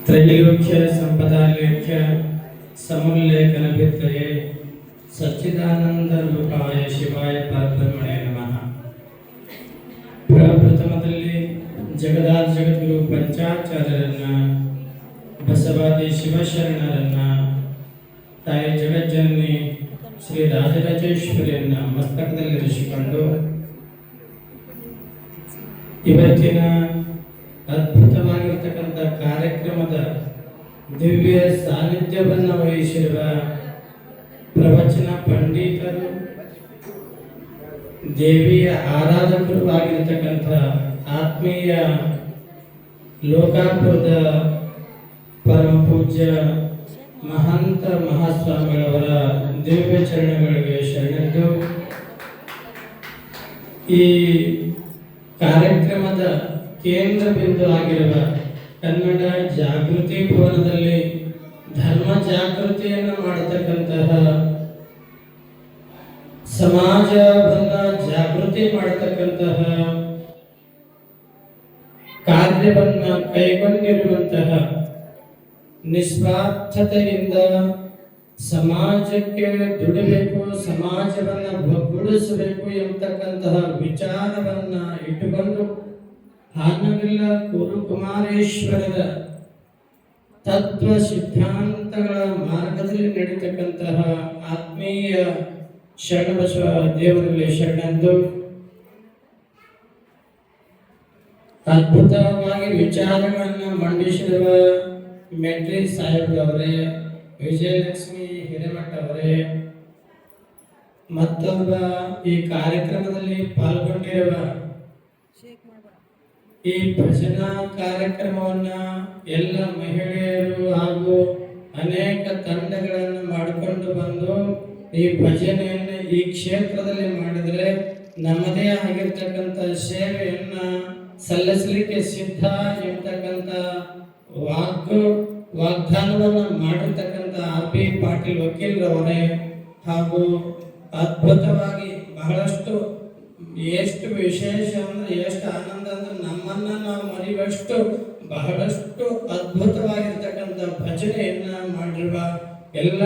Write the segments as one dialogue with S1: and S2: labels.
S1: ತ್ರೈಲೋಕ್ಯ ಸಂಪದಾಲೇಖ್ಯ ಸಮುಲ್ಲೇಖನ ಭಿತ್ತಯೇ ಸಚ್ಚಿದಾನಂದ ರೂಪಾಯ ಶಿವಾಯ ಪರಬ್ರಹ್ಮಣೇ ನಮಃ. ಪ್ರಪ್ರಥಮದಲ್ಲಿ ಜಗದಾದ ಜಗದ್ಗುರು ಪಂಚಾಚಾರ್ಯರನ್ನ, ಬಸವಾದಿ ಶಿವಶರಣರನ್ನ, ತಾಯಿ ಜಗಜ್ಜನನಿ ಶ್ರೀ ರಾಜರಾಜೇಶ್ವರಿಯನ್ನ ಮಸ್ತಕದಲ್ಲಿರಿಸಿಕೊಂಡು ಇವತ್ತಿನ ಅದ್ಭುತವಾಗಿರ್ತಕ್ಕಂಥ ಕಾರ್ಯಕ್ರಮದ ದಿವ್ಯ ಸಾನ್ನಿಧ್ಯವನ್ನು ವಹಿಸಿರುವ ಪ್ರವಚನ ಪಂಡಿತರು, ದೇವಿಯ ಆರಾಧಕರು ಆಗಿರತಕ್ಕಂಥ ಆತ್ಮೀಯ ಲೋಕಾಪುರದ ಪರಮ ಪೂಜ್ಯ ಮಹಂತ ಮಹಾಸ್ವಾಮಿಗಳವರ ದಿವ್ಯ ಚರಣಗಳಿಗೆ ಶರಣದ್ದು. ಈ ಕಾರ್ಯಕ್ರಮದ ಕೇಂದ್ರ ಬಿಂದು ಆಗಿರುವ ಕನ್ನಡ ಜಾಗೃತಿ ಭವನದಲ್ಲಿ ಧರ್ಮ ಜಾಗೃತಿಯನ್ನು ಮಾಡತಕ್ಕಂತಹ, ಸಮಾಜವನ್ನ ಜಾಗೃತಿ ಮಾಡತಕ್ಕಂತಹ ಕಾರ್ಯವನ್ನ ಕೈಗೊಂಡಿರುವಂತಹ, ನಿಸ್ವಾರ್ಥತೆಯಿಂದ ಸಮಾಜಕ್ಕೆ ದುಡಿಬೇಕು, ಸಮಾಜವನ್ನ ಒಗ್ಗೂಡಿಸಬೇಕು ಎಂಬತಕ್ಕಂತಹ ವಿಚಾರವನ್ನ ಇಟ್ಟುಕೊಂಡು ಹಾನಗಲ್ಲ ಗುರುಕುಮಾರೇಶ್ವರರ ತತ್ವ ಸಿದ್ಧಾಂತಗಳ ಮಾರ್ಗದಲ್ಲಿ ನಡೀತಕ್ಕಂತಹ ಆತ್ಮೀಯ ಶರಣಬಸವ ದೇವರಲ್ಲಿ ಶರಣಂದು ಅದ್ಭುತವಾಗಿ ವಿಚಾರಗಳನ್ನು ಮಂಡಿಸಿರುವ ಮೆಟ್ರಿ ಸಾಹೇಬ್ರವರೇ, ವಿಜಯಲಕ್ಷ್ಮಿ ಹಿರೇಮಠ ಅವರೇ, ಮತ್ತೊಬ್ಬ ಈ ಕಾರ್ಯಕ್ರಮದಲ್ಲಿ ಪಾಲ್ಗೊಂಡಿರುವ ಈ ಭಜನಾ ಕಾರ್ಯಕ್ರಮವನ್ನ ಎಲ್ಲ ಮಹಿಳೆಯರು ಹಾಗೂ ಅನೇಕ ತಂಡಗಳನ್ನು ಮಾಡಿಕೊಂಡು ಬಂದು ಈ ಭಜನೆಯನ್ನು ಈ ಕ್ಷೇತ್ರದಲ್ಲಿ ಮಾಡಿದರೆ ನಮ್ಮದೇ ಆಗಿರ್ತಕ್ಕಂಥ ಸೇವೆಯನ್ನ ಸಲ್ಲಿಸಲಿಕ್ಕೆ ಸಿದ್ಧ ಎಂಬತಕ್ಕಂಥ ವಾಗ್ದಾನವನ್ನು ಮಾಡಿರ್ತಕ್ಕಂಥ R.P. ಪಾಟೀಲ್ ವಕೀಲರವರೇ ಹಾಗೂ ಅದ್ಭುತವಾಗಿ ಬಹಳಷ್ಟು ಎಷ್ಟು ವಿಶೇಷ ಅಂದ್ರೆ ಎಷ್ಟು ಆನಂದ ಅಂದ್ರೆ ನಮ್ಮನ್ನ ನಾವು ಮರೆಯುವಷ್ಟು ಬಹಳಷ್ಟು ಅದ್ಭುತವಾಗಿರ್ತಕ್ಕಂಥ ಭಜನೆಯನ್ನ ಮಾಡಿರುವ ಎಲ್ಲ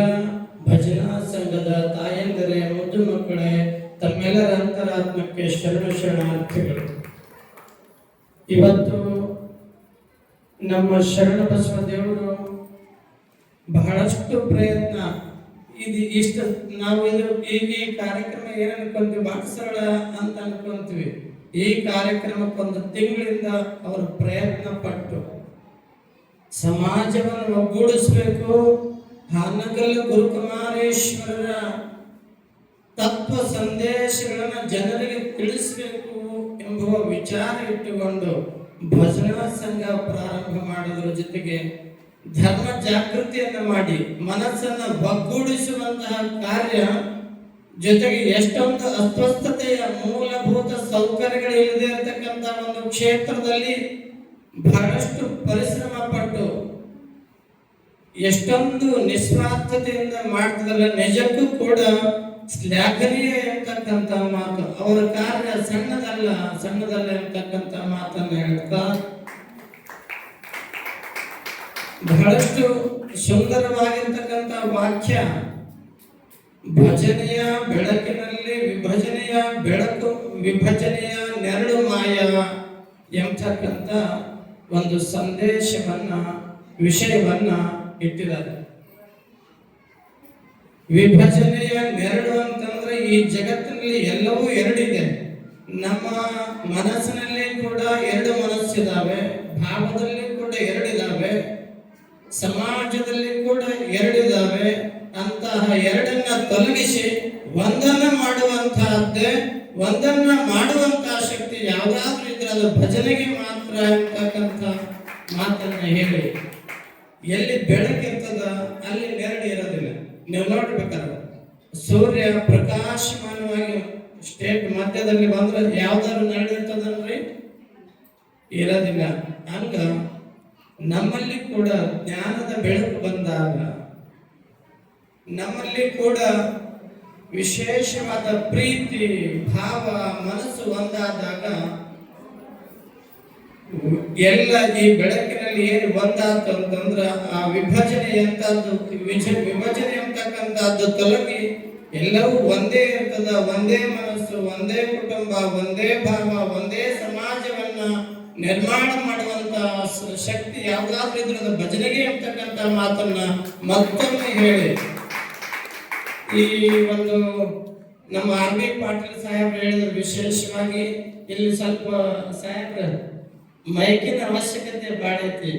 S1: ಭಜನಾ ಸಂಘದ ತಾಯಂದಿರೇ, ಮುದ್ದು ಮಕ್ಕಳೇ, ತಮ್ಮೆಲ್ಲರ ಅಂತರಾತ್ಮಕ್ಕೆ ಶರಣಾರ್ಥಿಗಳು. ಇವತ್ತು ನಮ್ಮ ಶರಣ ಬಸವ ದೇವರು ಬಹಳಷ್ಟು ಪ್ರಯತ್ನ ಇಷ್ಟು ನಾವು ಈ ಕಾರ್ಯಕ್ರಮ ಏನ್ ಅನ್ಕೊಂತೀವಿ, ಬಹಳ ಸರಳ ಅಂತ ಅನ್ಕೊಂತೀವಿ. ಈ ಕಾರ್ಯಕ್ರಮಕ್ಕೊಂದು ತಿಂಗಳಿಂದ ಅವರು ಪ್ರಯತ್ನ ಪಟ್ಟು ಸಮಾಜವನ್ನು ಒಗ್ಗೂಡಿಸಬೇಕು, ಹಾನಗಲ್ಲ ಗುರುಕುಮಾರೇಶ್ವರರ ತತ್ವ ಸಂದೇಶಗಳನ್ನು ಜನರಿಗೆ ತಿಳಿಸಬೇಕು ಎಂಬುವ ವಿಚಾರ ಇಟ್ಟುಕೊಂಡು ಭಜನಾ ಸಂಘ ಪ್ರಾರಂಭ ಮಾಡೋದ್ರ ಜೊತೆಗೆ ಧರ್ಮ ಜಾಗೃತಿಯನ್ನು ಮಾಡಿ ಮನಸ್ಸನ್ನ ಒಗ್ಗೂಡಿಸುವಂತಹ ಕಾರ್ಯ, ಜೊತೆಗೆ ಎಷ್ಟೊಂದು ಅಸ್ವಸ್ಥತೆಯ ಮೂಲಭೂತ ಸೌಕರ್ಯಗಳು ಇಲ್ಲದೆ ಇರತಕ್ಕಂಥ ಒಂದು ಕ್ಷೇತ್ರದಲ್ಲಿ ಬಹಳಷ್ಟು ಪರಿಶ್ರಮ ಪಟ್ಟು ಎಷ್ಟೊಂದು ನಿಸ್ವಾರ್ಥತೆಯಿಂದ ಮಾಡ್ತಿದಲ್ಲ, ನಿಜಕ್ಕೂ ಕೂಡ ಶ್ಲಾಘನೀಯ ಎಂತಕ್ಕಂಥ ಮಾತು. ಅವರ ಕಾರ್ಯ ಸಣ್ಣದಲ್ಲ ಎಂತಕ್ಕಂಥ ಮಾತನ್ನು ಹೇಳ್ತಾ ಬಹಳಷ್ಟು ಸುಂದರವಾಗಿರ್ತಕ್ಕಂಥ ವಾಕ್ಯ, ಭಜನೆಯ ಬೆಳಕಿನಲ್ಲಿ ವಿಭಜನೆಯ ಬೆಳಕು, ವಿಭಜನೆಯ ನೆರಳು ಮಾಯ ಎಂಬತಕ್ಕಂಥ ಒಂದು ಸಂದೇಶವನ್ನ, ವಿಷಯವನ್ನ ಇಟ್ಟಿದ್ದಾರೆ. ವಿಭಜನೆಯ ನೆರಳು ಅಂತಂದ್ರೆ ಈ ಜಗತ್ತಿನಲ್ಲಿ ಎಲ್ಲವೂ ಎರಡಿದೆ. ನಮ್ಮ ಮನಸ್ಸಿನಲ್ಲಿ ಕೂಡ ಎರಡು ಮನಸ್ಸಿದಾವೆ, ಭಾವದಲ್ಲಿ ಕೂಡ ಎರಡಿದಾವೆ, ಸಮಾಜದಲ್ಲಿ ಕೂಡ ಎರಡಿದಾವೆ. ಅಂತಹ ಎರಡನ್ನ ತೊಲಗಿಸಿ ಒಂದನ್ನ ಮಾಡುವಂತಹದ್ದೇ, ಒಂದನ್ನ ಮಾಡುವಂತಹ ಶಕ್ತಿ ಯಾವ್ದಾದ್ರೂ ಇದ್ರೆ ಅದು ಭಜನೆಗೆ ಮಾತ್ರ ಅಂತಕ್ಕಂಥ ಮಾತನ್ನ ಹೇಳಿ, ಎಲ್ಲಿ ಬೆಳಕಿರ್ತದ ಅಲ್ಲಿ ನೆರಳು ಇರೋದಿಲ್ಲ. ನೀವು ನೋಡ್ಬೇಕಾದ್ರೆ ಸೂರ್ಯ ಪ್ರಕಾಶಮಾನವಾಗಿ ಸ್ಟೇಟ್ ಮಧ್ಯದಲ್ಲಿ ಬಂದ್ರೆ ಯಾವ್ದಾದ್ರು ನೆರಳು ಇರ್ತದನ್ರಿ? ಇರೋದಿಲ್ಲ. ಹಂಗ ನಮ್ಮಲ್ಲಿ ಕೂಡ ಜ್ಞಾನದ ಬೆಳಕು ಬಂದಾಗ, ನಮ್ಮಲ್ಲಿ ಕೂಡ ವಿಶೇಷವಾದ ಪ್ರೀತಿ ಭಾವ ಮನಸ್ಸು ಒಂದಾದಾಗ ಎಲ್ಲ ಈ ಬೆಳಕಿನಲ್ಲಿ ಏನು ಒಂದಾತು ಅಂತಂದ್ರ ಆ ವಿಭಜನೆ ಎಂತದ್ದು ವಿಭಜನೆ ಅಂತಕ್ಕಂಥದ್ದು ತೊಲಗಿ ಎಲ್ಲವೂ ಒಂದೇ ಇರ್ತದ, ಒಂದೇ ಮನಸ್ಸು, ಒಂದೇ ಕುಟುಂಬ, ಒಂದೇ ಭಾವ, ಒಂದೇ ಸಮಾಜವನ್ನ ನಿರ್ಮಾಣ ಮಾಡುವಂತ ಶಕ್ತಿ ಯಾವ್ದಾದ್ರೂ ಇದ್ರದ ಭಜನೆಗೆ ಅಂತಕ್ಕಂಥ ಮಾತನ್ನ ಮತ್ತೊಮ್ಮೆ ಹೇಳಿ ಈ ಒಂದು ನಮ್ಮ ಆರ್ ಬಿ ಪಾಟೀಲ್ ಸಾಹೇಬ್ರು ಹೇಳಿದ್ರು. ವಿಶೇಷವಾಗಿ ಇಲ್ಲಿ ಸ್ವಲ್ಪ ಸಾಹೇಬ್ರ ಮೈಕಿನ ಅವಶ್ಯಕತೆ ಭಾಳ ಐತಿ.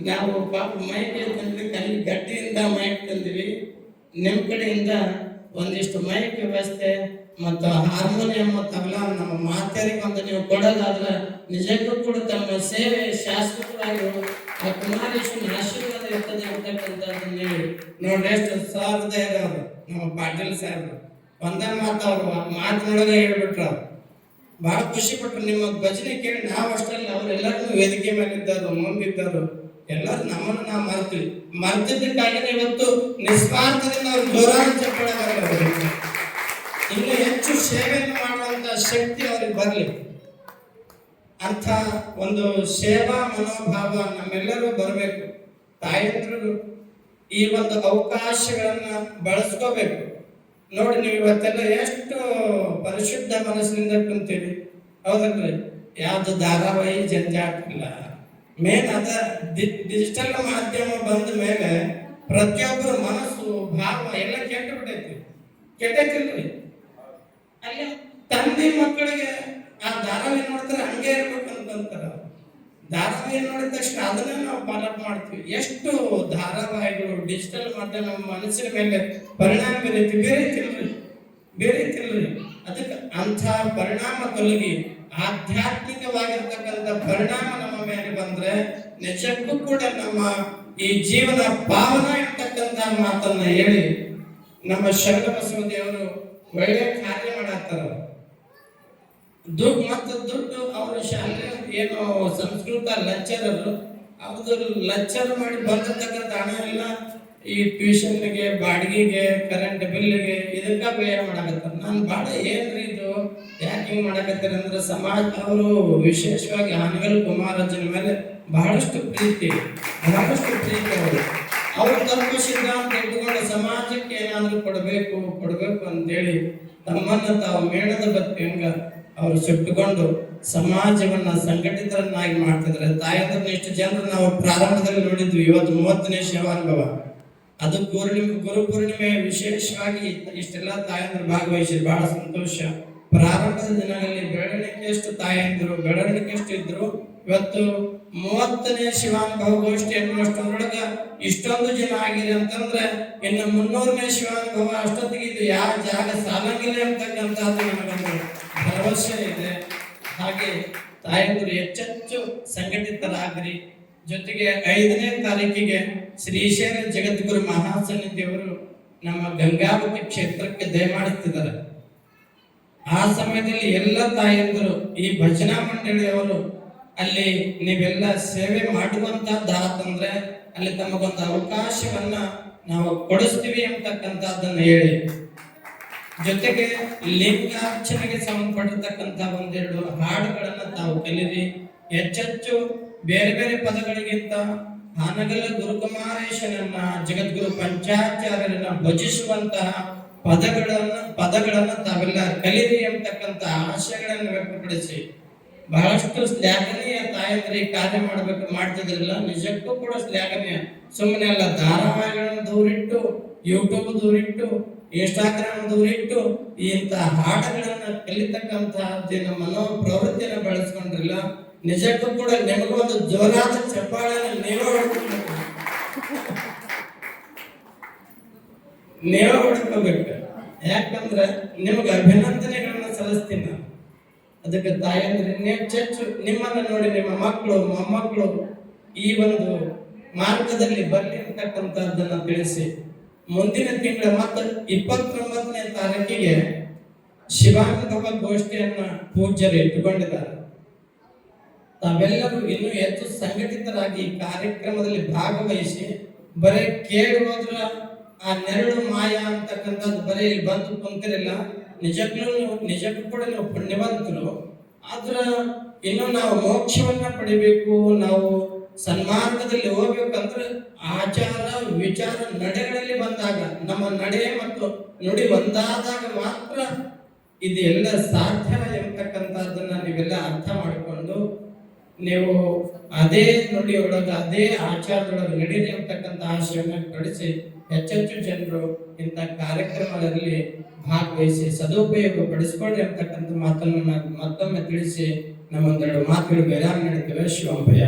S1: ನಾವು ಪಾಪ ಮೈಕ್ ತಂದ್ವಿ, ಅಲ್ಲಿ ಗಡ್ಡಿಯಿಂದ ಮೈಕ್ ತಂದ್ವಿ. ನಿಮ್ಮ ಕಡೆಯಿಂದ ಒಂದಿಷ್ಟು ಮೈಕ್ ವ್ಯವಸ್ಥೆ ಮತ್ತು ಹಾರ್ಮೋನಿಯಂ ತಬಲಾ ನಮ್ಮ ಮಾತೆಯರಿಗೆ ಒಂದು ನೀವು ಕೊಡೋದಾದ್ರೆ ನಿಜಕ್ಕೂ ಕೂಡ ತಮ್ಮ ಸೇವೆ ಶಾಶ್ವತವಾಗಿ ಆ ಕುಮಾರೇಶ್ವರನ ಆಶೀರ್ವಾದ ಇರ್ತದೆ ಅಂತಕ್ಕಂಥದ್ದನ್ನ ಹೇಳಿ ನೋಡ್ರಿ. ಎಷ್ಟು ಸಹೃದಯ ಅವರು ನಮ್ಮ ಪಾಟೀಲ್ ಸಾಹೇಬ್ರು ಒಂದೇ ಮಾತವ್ರು ಮಾತಿನೊಳಗೆ ಹೇಳ್ಬಿಟ್ರು. ಅವ್ರು ಬಹಳ ಖುಷಿ ಪಟ್ರು. ನಿಮ್ಮ ಭಜನೆ ಕೇಳಿ ನಾವು ಅಷ್ಟಲ್ಲ, ಅವರೆಲ್ಲರೂ ವೇದಿಕೆ ಮೇಲೆ ಇದ್ದರು, ಮುಂದಿದ್ದರು, ಎಲ್ಲರೂ ನಮ್ಮನ್ನು ನಾವು ಮರ್ತಿದ್ದಕ್ಕಾಗಿ ಇವತ್ತು ನಿಸ್ವಾರ್ಥದಿಂದ ಅವ್ರು ಜೋರಾಗಿ ಚಪ್ಪಳ ಇನ್ನು ಹೆಚ್ಚು ಸೇವೆಯನ್ನು ಮಾಡುವಂತ ಶಕ್ತಿ ಅವ್ರಿಗೆ ಬರಲಿ ಅಂತ ಒಂದು ಸೇವಾ ಮನೋಭಾವ ನಮ್ಮೆಲ್ಲರೂ ಬರಬೇಕು. ತಾಯಂದ್ರು ಈ ಒಂದು ಅವಕಾಶಗಳನ್ನ ಬಳಸ್ಕೋಬೇಕು. ನೋಡಿ, ನೀವು ಇವತ್ತೆಲ್ಲ ಎಷ್ಟು ಪರಿಶುದ್ಧ ಮನಸ್ಸಿನಿಂದ ಕುಂತೀವಿ, ಹೌದಲ್ರಿ? ಯಾವ್ದು ಧಾರಾವಾಹಿ ಜಂಜಾಟ ಇಲ್ಲ. ಮೇನ್ ಅದ ಡಿಜಿಟಲ್ ಮಾಧ್ಯಮ ಬಂದ ಮೇಲೆ ಪ್ರತಿಯೊಬ್ಬರ ಮನಸ್ಸು ಭಾವ ಎಲ್ಲ ಕೆಟ್ಟು ಬಿಟ್ಟೈತಿ. ಕೆಟ್ಟೈತಿಲ್ರಿ? ಅಲ್ಲಿ ತಂದೆ ಮಕ್ಕಳಿಗೆ ಆ ಧಾರಾವಾಹಿ ನೋಡ್ತಾರೆ, ಹಂಗೆ ಇರ್ಬೇಕಂತಾರ. ಧಾರಾವಾಹಿ ನೋಡಿದ ತಕ್ಷಣ ಅದನ್ನೇ ನಾವು ಫಾಲೋಅಪ್ ಮಾಡ್ತೀವಿ. ಎಷ್ಟು ಧಾರಾವಾಹಿಗಳು ಡಿಜಿಟಲ್ ಮಾಧ್ಯಮ ನಮ್ಮ ಮನಸ್ಸಿನ ಮೇಲೆ ಪರಿಣಾಮ ಬೇರೆ ಅದಕ್ಕೆ ಅಂಥ ಪರಿಣಾಮ ತೊಲಗಿ ಆಧ್ಯಾತ್ಮಿಕವಾಗಿರ್ತಕ್ಕಂಥ ಪರಿಣಾಮ ನಮ್ಮ ಮೇಲೆ ಬಂದ್ರೆ ನಿಜಕ್ಕೂ ಕೂಡ ನಮ್ಮ ಈ ಜೀವನ ಪಾವನ ಇರ್ತಕ್ಕಂಥ ಮಾತನ್ನ ಹೇಳಿ ನಮ್ಮ ಶರಣ ಬಸವ ದೇವರು ಒಳ್ಳೆ ಕಾರ್ಯ ಮಾಡಾಕ್ತಾರ. ದುಡ್ಡು ಅವ್ರ ಶಾಲೆ ಏನು ಸಂಸ್ಕೃತ ಲೆಕ್ಚರರು ಅವ್ರದ್ದು ಲೆಕ್ಚರ್ ಮಾಡಿ ಬಂದಿರ್ತಕ್ಕಂಥ ಹಣ ಎಲ್ಲ ಈ ಟ್ಯೂಷನ್ಗೆ, ಬಾಡಿಗೆಗೆ, ಕರೆಂಟ್ ಬಿಲ್ಗೆ ಇದಕ್ಕ ವ್ಯಯ ಮಾಡಕತ್ತಾರ. ನಾನು ಭಾಳ ಏನ್ರಿ ಇದು ಯಾಕೆ ಹಿಂಗೆ ಮಾಡಕತ್ತಾರೆ ಅಂದ್ರೆ ಸಮಾಜ ಅವರು ವಿಶೇಷವಾಗಿ ಹಾನಗಲ್ ಕುಮಾರಜ್ಜನ ಮೇಲೆ ಬಹಳಷ್ಟು ಪ್ರೀತಿ ಅವ್ರ ತತ್ವ ಸಿದ್ಧಾಂತ ಇಟ್ಕೊಂಡು ಸಮಾಜಕ್ಕೆ ಏನಾದರೂ ಕೊಡಬೇಕು ಅಂತೇಳಿ ತಮ್ಮನ್ನ ತಾವು ಮೇಣದ ಬತ್ತಿ ಹಂಗ ಅವರು ಸುಟ್ಟುಕೊಂಡು ಸಮಾಜವನ್ನ ಸಂಘಟಿತರನ್ನಾಗಿ ಮಾಡ್ತಿದ್ದಾರೆ. ತಾಯಂದ್ರನ್ನ ಇಷ್ಟು ಜನರು ನಾವು ಪ್ರಾರಂಭದಲ್ಲಿ ನೋಡಿದ್ವಿ. ಇವತ್ತು 30ನೇ ಶಿವಾನುಭವ, ಅದು ಗುರು ಪೂರ್ಣಿಮೆ ವಿಶೇಷವಾಗಿ ಇಷ್ಟೆಲ್ಲ ತಾಯಂದ್ರು ಭಾಗವಹಿಸಿ ಬಹಳ ಸಂತೋಷ. ಪ್ರಾರಂಭದ ದಿನಗಳಲ್ಲಿ ಬೆಳವಣಿಗೆಷ್ಟು ತಾಯಂದ್ರು ಬೆಳವಣಿಗೆಷ್ಟು ಇದ್ರು. ಇವತ್ತು 30ನೇ ಶಿವಾನುಭವ ಗೋಷ್ಠಿ ಅನ್ನುವಷ್ಟೊಂದೊಳಗ ಇಷ್ಟೊಂದು ಜನ ಆಗಿದೆ ಅಂತಂದ್ರೆ ಇನ್ನು 300ನೇ ಶಿವಾನುಭವ ಅಷ್ಟೊತ್ತಿಗೆ ಇದು ಯಾವ ಜಾಗ ಸಾಲಂಗಿಲ್ಲ ಅಂತಕ್ಕಂಥದ್ದು ನಮಗೊಂದು ಭರವಸೆ ಇದೆ. ಹಾಗೆ ತಾಯಂದ್ರು ಹೆಚ್ಚೆಚ್ಚು ಸಂಘಟಿತರಾಗ್ರಿ. ಜೊತೆಗೆ 5ನೇ ತಾರೀಕಿಗೆ ಶ್ರೀಶೈಲ ಜಗದ್ಗುರು ಮಹಾಸನ್ನಿಧಿಯವರು ನಮ್ಮ ಗಂಗಾವತಿ ಕ್ಷೇತ್ರಕ್ಕೆ ದಯಮಾಡುತ್ತಿದ್ದಾರೆ. ಆ ಸಮಯದಲ್ಲಿ ಎಲ್ಲ ತಾಯಂದರು ಈ ಭಜನಾ ಮಂಡಳಿಯವರು ಅಲ್ಲಿ ನೀವೆಲ್ಲ ಸೇವೆ ಮಾಡುವಂತಹದ್ದಾತಂದ್ರೆ ಅಲ್ಲಿ ತಮಗೊಂದು ಅವಕಾಶವನ್ನ ನಾವು ಕೊಡಿಸ್ತೀವಿ ಅಂತಕ್ಕಂಥದ್ದನ್ನ ಹೇಳಿ, ಜೊತೆಗೆ ಲಿಂಗಾರ್ಚನೆಗೆ ಸಂಬಂಧಪಟ್ಟಿರ್ತಕ್ಕಂಥ ಒಂದೆರಡು ಹಾಡುಗಳನ್ನ ತಾವು ಕಲಿರಿ. ಹೆಚ್ಚೆಚ್ಚು ಬೇರೆ ಬೇರೆ ಪದಗಳಿಗಿಂತ ಹಾನಗಲ್ಲ ಗುರುಕುಮಾರೇಶನನ್ನ ಜಗದ್ಗುರು ಪಂಚಾಚಾರ್ಯರನ್ನ ಭಜಿಸುವಂತಹ ಪದಗಳನ್ನ ತಾವೆಲ್ಲ ಕಲಿರಿ ಅಂತಕ್ಕಂಥ ಆಶಯಗಳನ್ನು ವ್ಯಕ್ತಪಡಿಸಿ ಬಹಳಷ್ಟು ಶ್ಲಾಘನೀಯ ತಾಯಂದ್ರಿ ಕಾರ್ಯ ಮಾಡ್ತಿದ್ರಲ್ಲ. ನಿಜಕ್ಕೂ ಕೂಡ ಶ್ಲಾಘನೀಯ. ಸುಮ್ಮನೆ ಅಲ್ಲ, ಧಾರಾವಾಹಿಗಳನ್ನು ದೂರಿಟ್ಟು, ಯೂಟ್ಯೂಬ್ ದೂರಿಟ್ಟು, ಇನ್ಸ್ಟಾಗ್ರಾಮ್ ದೂರಿಟ್ಟು ಇಂಥ ಹಾಡುಗಳನ್ನ ಕಲಿತಕ್ಕಂತಹ ಮನೋ ಪ್ರವೃತ್ತಿಯನ್ನು ಬೆಳೆಸ್ಕೊಂಡ್ರಿಲ್ಲ. ನಿಜಕ್ಕೂ ಕೂಡ ನಿಮಗೂ ಒಂದು ಜೋರಾದ ಚಪ್ಪಾಳೆಯನ್ನು ನೀವೇ ಹೊಡ್ಕೋಬೇಕು. ಯಾಕಂದ್ರೆ ನಿಮ್ಗೆ ಅಭಿನಂದನೆಗಳನ್ನ ಸಲ್ಲಿಸ್ತೀನಿ ನಾನು. ಅದಕ್ಕೆ ತಾಯಂದ್ರೆ ಹೆಚ್ಚೆಚ್ಚು ನಿಮ್ಮನ್ನ ನೋಡಿ ನಿಮ್ಮ ಮಕ್ಕಳು ಮೊಮ್ಮಕ್ಕಳು ಈ ಒಂದು ಮಾರ್ಗದಲ್ಲಿ ಬರಲಿ ಅಂತಕ್ಕಂಥದ್ದನ್ನ ತಿಳಿಸಿ, ಮುಂದಿನ ತಿಂಗಳ ಮತ್ತು 29ನೇ ತಾರೀಕಿಗೆ ಶಿವಾನುಭವ ಗೋಷ್ಠಿಯನ್ನ ಪೂಜ್ಯರು ಇಟ್ಟುಕೊಂಡಿದ್ದಾರೆ. ತಾವೆಲ್ಲರೂ ಇನ್ನೂ ಹೆಚ್ಚು ಸಂಘಟಿತರಾಗಿ ಕಾರ್ಯಕ್ರಮದಲ್ಲಿ ಭಾಗವಹಿಸಿ ಬರೀ ಕೇಳಿ ಹೋದ್ರ ಆ ನೆರಳು ಮಾಯ ಅಂತಕ್ಕಂಥದ್ದು ಬರೀ ಇಲ್ಲಿ ಬಂದು ಕುಂತಿರಲ್ಲ. ನಿಜಕ್ಕೂ ಕೂಡ ನೀವು ಪುಣ್ಯವಂತರು. ಆದ್ರ ಇನ್ನು ನಾವು ಮೋಕ್ಷವನ್ನ ಪಡಿಬೇಕು, ನಾವು ಸನ್ಮಾರ್ಗದಲ್ಲಿ ಹೋಗ್ಬೇಕಂದ್ರೆ ಆಚಾರ ವಿಚಾರ ನಡೆಗಳಲ್ಲಿ ಬಂದಾಗ, ನಮ್ಮ ನಡೆ ಮತ್ತು ನುಡಿ ಒಂದಾದಾಗ ಮಾತ್ರ ಇದೆಲ್ಲ ಸಾಧ್ಯ ಎಂಬತಕ್ಕಂಥದ್ದನ್ನ ನೀವೆಲ್ಲ ಅರ್ಥ ಮಾಡಿಕೊಂಡು ನೀವು ಅದೇ ನುಡಿಯೊಳಗೆ ಅದೇ ಆಚಾರದೊಳಗೆ ನಡೀರಿ ಅಂತಕ್ಕಂಥ ಆಶಯವನ್ನು ಪಡಿಸಿ ಹೆಚ್ಚೆಚ್ಚು ಜನರು ಇಂಥ ಕಾರ್ಯಕ್ರಮಗಳಲ್ಲಿ ಭಾಗವಹಿಸಿ ಸದುಪಯೋಗ ಪಡಿಸ್ಕೊಳ್ಳಿ ಅಂತಕ್ಕಂಥ ಮಾತನ್ನು ಮತ್ತೊಮ್ಮೆ ತಿಳಿಸಿ ನಮ್ಮೊಂದೆರಡು ಮಾತುಗಳು ಬೇರೆ ನಡೀತವೆ. ಶಿವಂಭಯ.